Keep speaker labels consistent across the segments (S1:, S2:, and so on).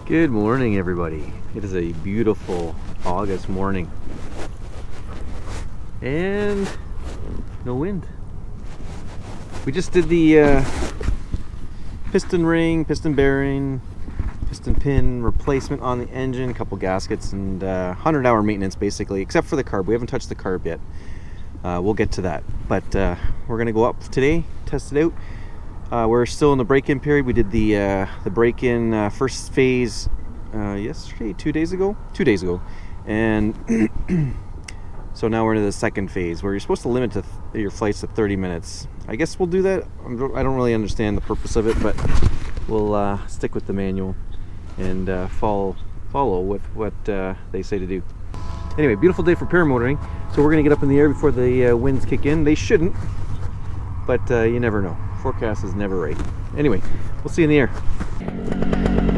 S1: Good morning, everybody. It is a beautiful August morning and no wind. We just did the piston ring, piston bearing, piston pin replacement on the engine, a couple gaskets, and 100-hour maintenance basically, except for the carb. We haven't touched the carb yet. We'll get to that, but we're gonna go up today, test it out. We're still in the break-in period. We did the break-in first phase yesterday, 2 days ago, and so now we're into the second phase where you're supposed to limit your flights to 30 minutes. I guess we'll do that. I don't really understand the purpose of it, but we'll stick with the manual and follow with what they say to do. Anyway, beautiful day for paramotoring. So we're gonna get up in the air before the winds kick in. They shouldn't, but you never know. Forecast is never right. Anyway, we'll see you in the air.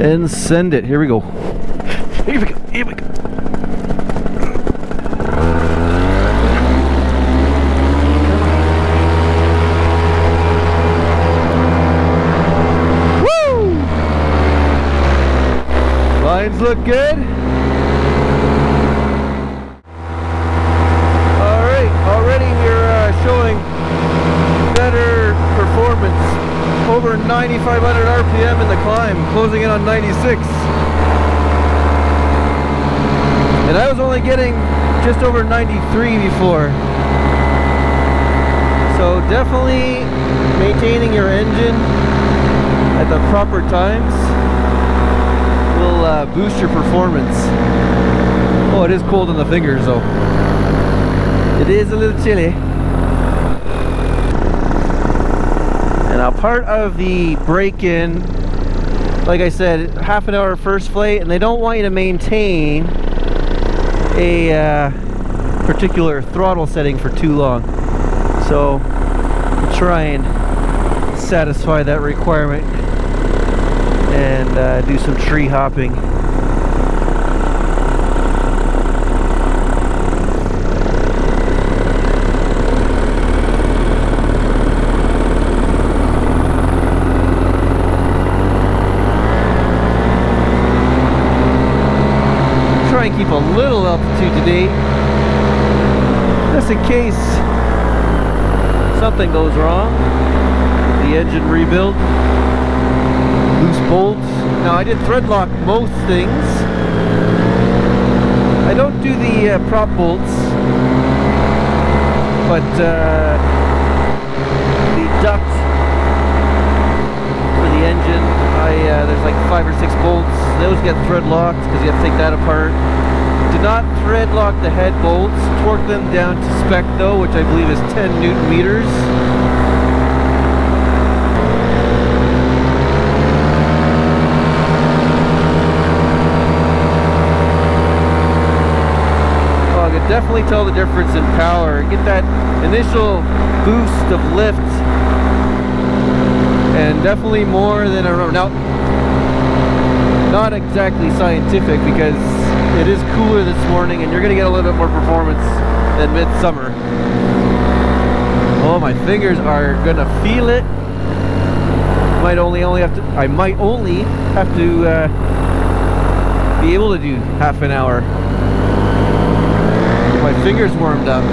S1: And send it. Here we go. Here we go. Here we go. Woo! Lines look good. All right. Already we're showing better performance, over 9,500 RPM in the climb, closing in on 96. And I was only getting just over 93 before. So definitely maintaining your engine at the proper times will boost your performance. Oh, it is cold in the fingers though. It is a little chilly. Now, part of the break-in, like I said, half an hour first flight, and they don't want you to maintain a particular throttle setting for too long. So try and satisfy that requirement and do some tree hopping. Try and keep a little altitude today, just in case something goes wrong with the engine rebuild. Loose bolts. Now I did thread lock most things. I don't do the prop bolts, but the duct for the engine, there's like 5 or 6 bolts. Those get thread locked because you have to take that apart. Do not thread lock the head bolts. Torque them down to spec though, which I believe is 10 Newton meters. Oh, I could definitely tell the difference in power. Get that initial boost of lift, and definitely more than a road. Now, not exactly scientific because it is cooler this morning and you're going to get a little bit more performance than midsummer. Oh, my fingers are going to feel it. I might only have to be able to do half an hour. Get my fingers warmed up.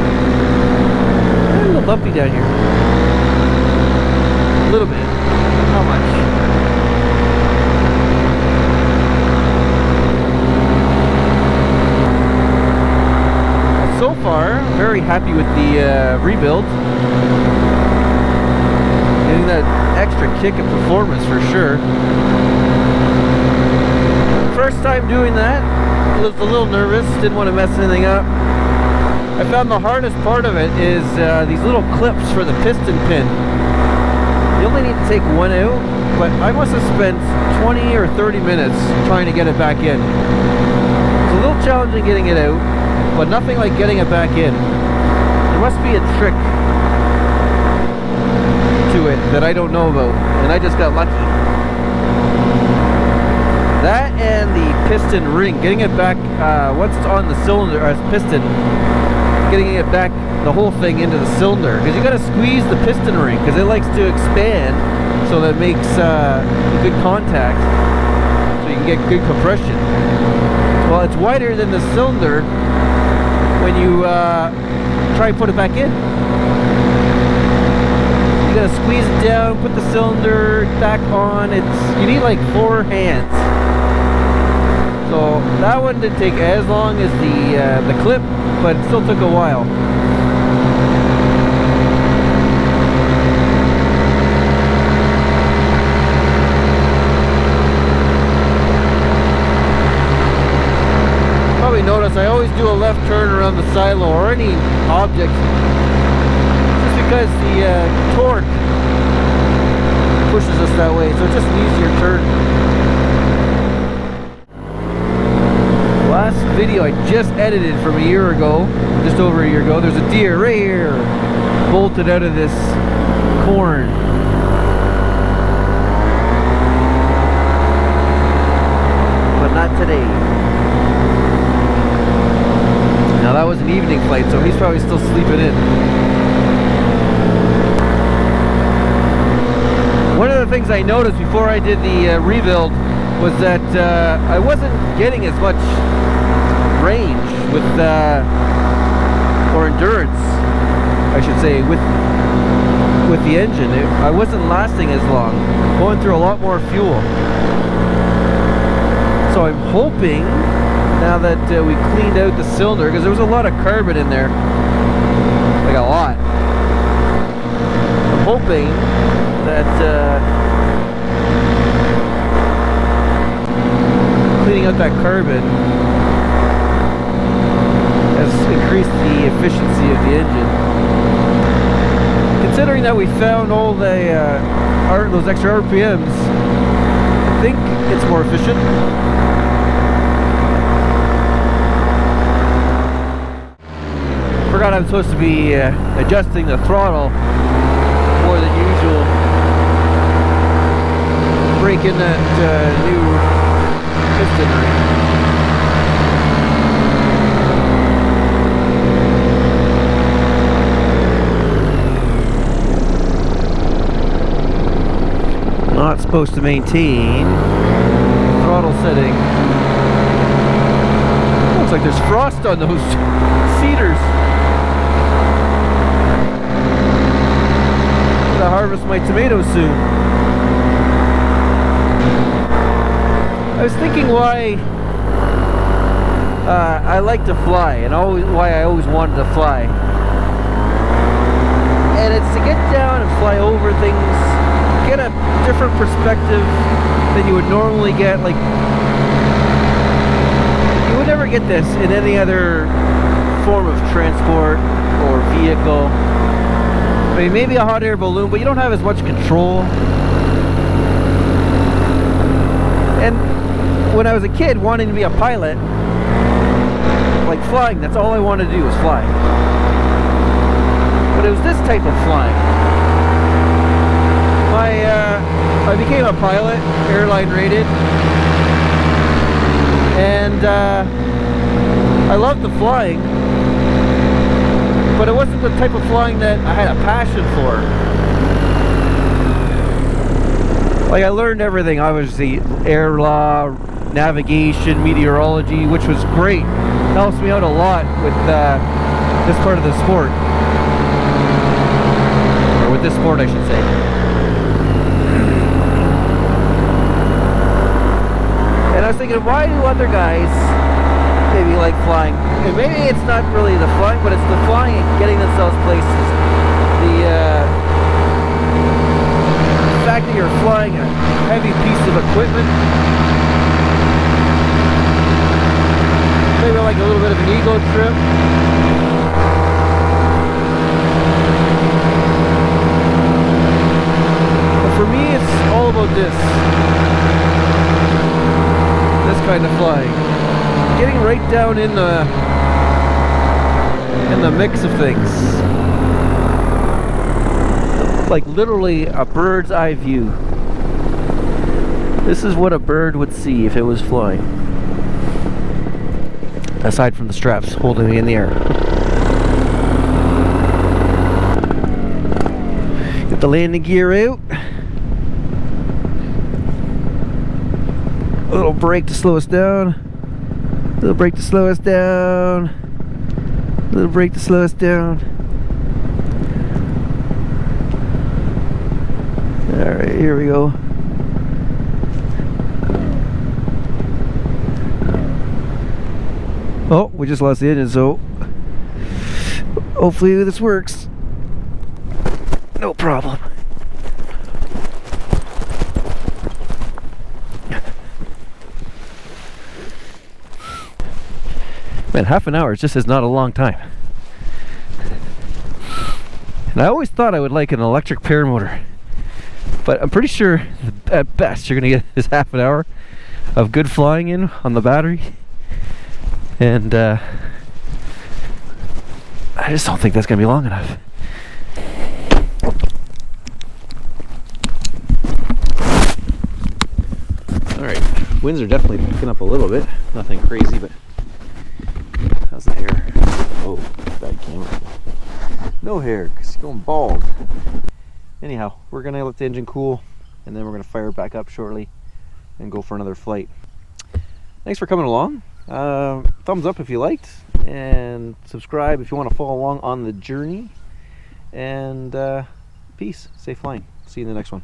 S1: A little bumpy down here. A little bit. How much? So far, very happy with the rebuild. Getting that extra kick of performance for sure. First time doing that, I was a little nervous, didn't want to mess anything up. I found the hardest part of it is these little clips for the piston pin. You only need to take one out, but I must have spent 20 or 30 minutes trying to get it back in. It's a little challenging getting it out, but nothing like getting it back in. There must be a trick to it that I don't know about, and I just got lucky. That and the piston ring, getting it back once it's on the cylinder as piston, getting it back, the whole thing into the cylinder, because you got to squeeze the piston ring because it likes to expand, so that makes good contact. So you can get good compression. Well, it's wider than the cylinder when you try and put it back in. You gotta squeeze it down, put the cylinder back on. You need like 4 hands. So that one didn't take as long as the clip, but it still took a while. Probably notice I always do a left turn around the silo or any object, just because the torque pushes us that way, so it's just an easier turn. Last video I just edited from a year ago, just over a year ago, there's a deer right here bolted out of this corn. But not today. Now that was an evening flight, so he's probably still sleeping in. One of the things I noticed before I did the rebuild was that I wasn't getting as much range with, or endurance, I should say, with the engine. I wasn't lasting as long, going through a lot more fuel. So I'm hoping, now that we cleaned out the cylinder, because there was a lot of carbon in there, like a lot. I'm hoping that cleaning out that carbon has increased the efficiency of the engine. Considering that we found all the those extra RPMs, I think it's more efficient. Forgot I'm supposed to be adjusting the throttle more than usual. Break in that new piston ring. Not supposed to maintain throttle setting. Looks like there's frost on those cedars. I'm gonna harvest my tomatoes soon. I was thinking why I like to fly, and why I always wanted to fly. And it's to get down and fly over things, get a different perspective than you would normally get. Like, you would never get this in any other form of transport or vehicle. I mean, maybe a hot air balloon, but you don't have as much control. And when I was a kid wanting to be a pilot, like flying, that's all I wanted to do was fly. But it was this type of flying. I became a pilot, airline rated, and I loved the flying, but it wasn't the type of flying that I had a passion for. Like, I learned everything. Obviously, air law, navigation, meteorology, which was great. It helps me out a lot with this part of the sport. Or with this sport, I should say. And I was thinking, why do other guys maybe like flying? And maybe it's not really the flying, but it's the flying and getting themselves places. The fact that you're flying a heavy piece of equipment, maybe like a little bit of an ego trip. But for me, it's all about this kind of flying, getting right down in the mix of things. Like literally a bird's eye view. This is what a bird would see if it was flying. Aside from the straps holding me in the air. Get the landing gear out. A little brake to slow us down. A little brake to slow us down. A little brake to slow us down. Alright, here we go. Oh, we just lost the engine, so hopefully this works. No problem. Man, half an hour just is not a long time. And I always thought I would like an electric paramotor, but I'm pretty sure at best you're gonna get this half an hour of good flying in on the battery. And I just don't think that's gonna be long enough. Alright, winds are definitely picking up a little bit. Nothing crazy, but how's the hair? Oh, bad camera. No hair, because it's going bald. Anyhow, we're gonna let the engine cool, and then we're gonna fire it back up shortly and go for another flight. Thanks for coming along. Thumbs up if you liked, and subscribe if you want to follow along on the journey. And peace. Safe flying. See you in the next one.